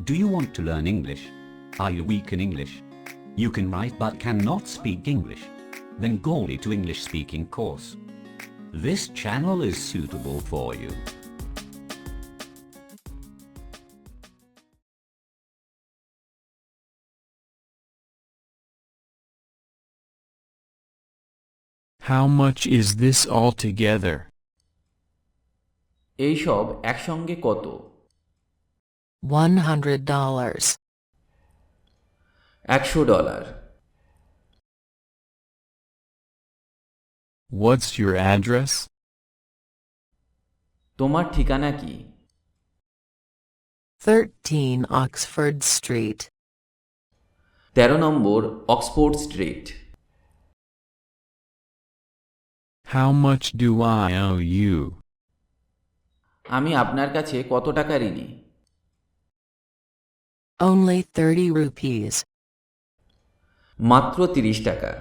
Do you want to learn English? Are you weak in English? You can write but cannot speak English? Bengali to English speaking course. This channel is suitable for you. How much is this altogether? এই সব একসঙ্গে কত? $100. $100. What's your address? তোমার ঠিকানা কি? 13 Oxford Street. 13 number Oxford street. How much do I owe you? আমি আপনার কাছে কত টাকা ঋণী? Only 30 rupees. মাত্র 30 টাকা।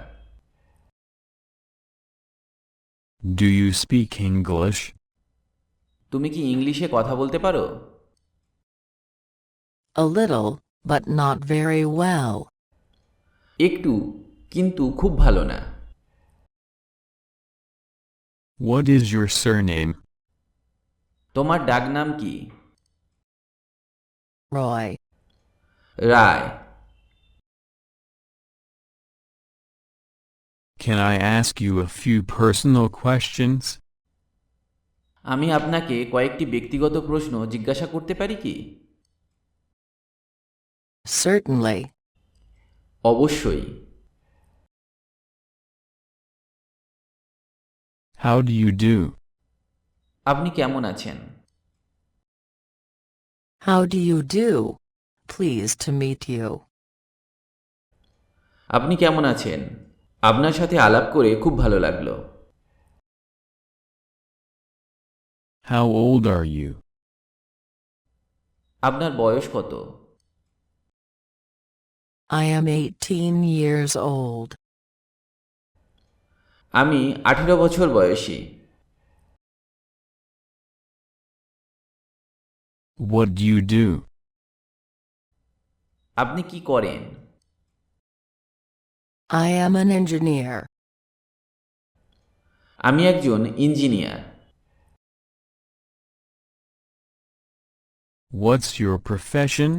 Do you speak English? তুমি কি ইংলিশে কথা বলতে পারো? A little, but not very well. একটু, কিন্তু খুব ভালো না। What is your surname? তোমার ডাকনাম কি? Roy. Roy. Can I ask you a few personal questions? আমি আপনাকে কয়েকটি ব্যক্তিগত প্রশ্ন জিজ্ঞাসা করতে পারি কি? Certainly. অবশ্যই। How do you do? আপনি কেমন আছেন? How do you do? Pleased to meet you. আপনি কেমন আছেন? আপনার সাথে আলাপ করে খুব ভালো লাগলো। How old are you? আপনার বয়স কত? I am 18 years old. আমি 18 বছর বয়সী। What do you do? আপনি কি করেন? I am an engineer. আমি একজন ইঞ্জিনিয়ার। What's your profession?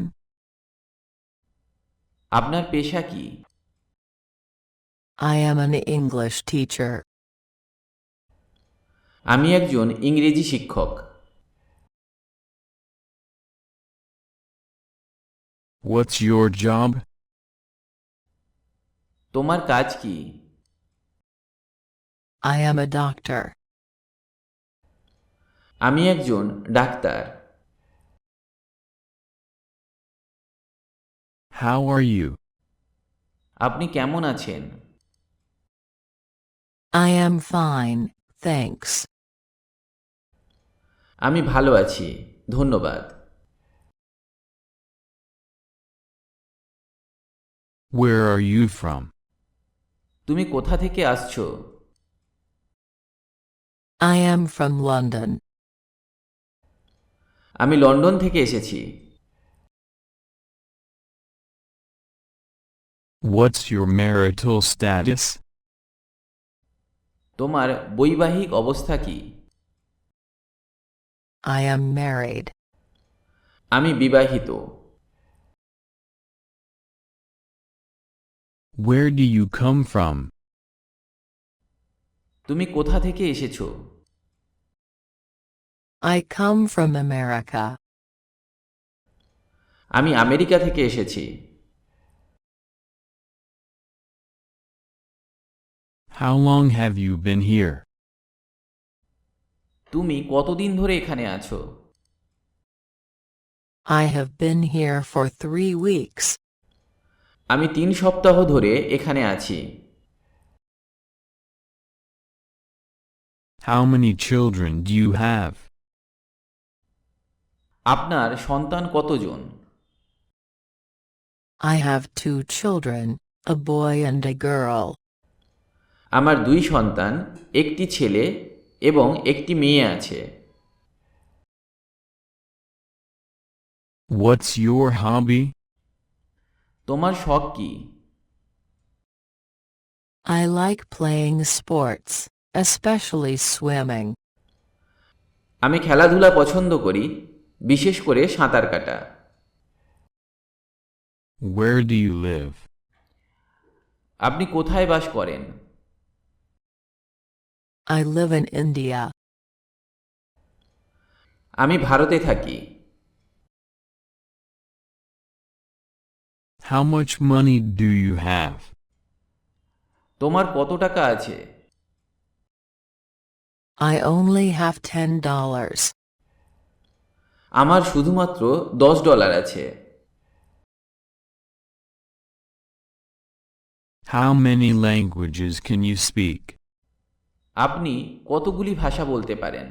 আপনার পেশা কি? I am an English teacher. আমি একজন ইংরেজি শিক্ষক। What's your job? তোমার কাজ কি? I am a doctor. আমি একজন ডাক্তার। How are you? আপনি কেমন আছেন? I am fine, thanks. আমি ভালো আছি, ধন্যবাদ। Where are you from? তুমি কোথা থেকে আসছো? I am from London. আমি লন্ডন থেকে এসেছি। What's your marital status? তোমার বৈবাহিক অবস্থা কি? I am married. আমি বিবাহিত। Where do you come from? তুমি কোথা থেকে এসেছো? I come from America. আমি আমেরিকা থেকে এসেছি। How long have you been here? তুমি কতদিন ধরে এখানে আছো? I have been here for 3 weeks. আমি 3 সপ্তাহ ধরে এখানে আছি। How many children do you have? আপনার সন্তান কতজন? I have 2 children, a boy and a girl. আমার 2 সন্তান, একটি ছেলে এবং একটি মেয়ে আছে। What's your hobby? তোমার শখ কি? I like playing sports, especially swimming. আমি খেলাধুলা পছন্দ করি, বিশেষ করে সাঁতার কাটা। Where do you live? আপনি কোথায় বাস করেন? I live in India. আমি ভারতে থাকি। How much money do you have? তোমার কত টাকা আছে? I only have $10. আমার শুধুমাত্র $10 আছে। How many languages can you speak? আপনি কতগুলি ভাষা বলতে পারেন?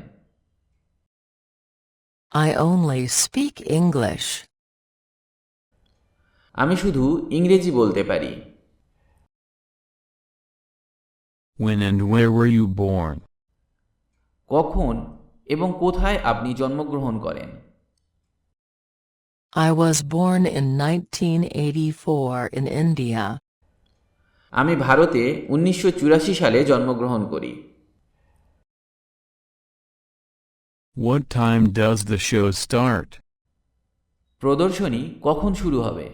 I only speak English. আমি শুধু ইংরেজি বলতে পারি। When and where were you born? কখন এবং কোথায় আপনি জন্মগ্রহণ করেন? I was born in 1984 in India. আমি ভারতে 1984 সালে জন্মগ্রহণ করি। What time does the show start? প্রদর্শনী কখন শুরু হবে?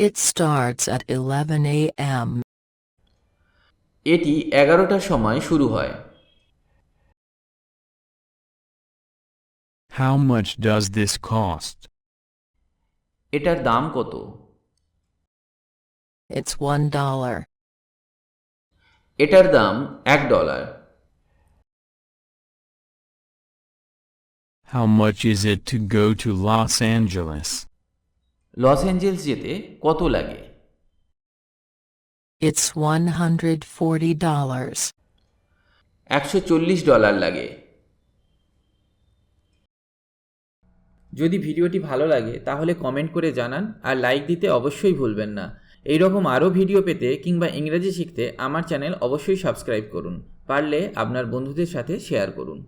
It starts at 11 a.m. এটি 11টার সময় শুরু হয়। How much does this cost? এটার দাম কত? It's $1. এটার দাম $1। How much is it to go to Los Angeles? Los Angeles যেতে কত লাগে? It's $140. $140 লাগে। যদি ভিডিওটি ভালো লাগে তাহলে কমেন্ট করে জানান আর লাইক দিতে অবশ্যই ভুলবেন না। এই রকম আরও ভিডিও পেতে কিংবা ইংরেজি শিখতে আমার চ্যানেল অবশ্যই সাবস্ক্রাইব করুন। পারলে আপনার বন্ধুদের সাথে শেয়ার করুন।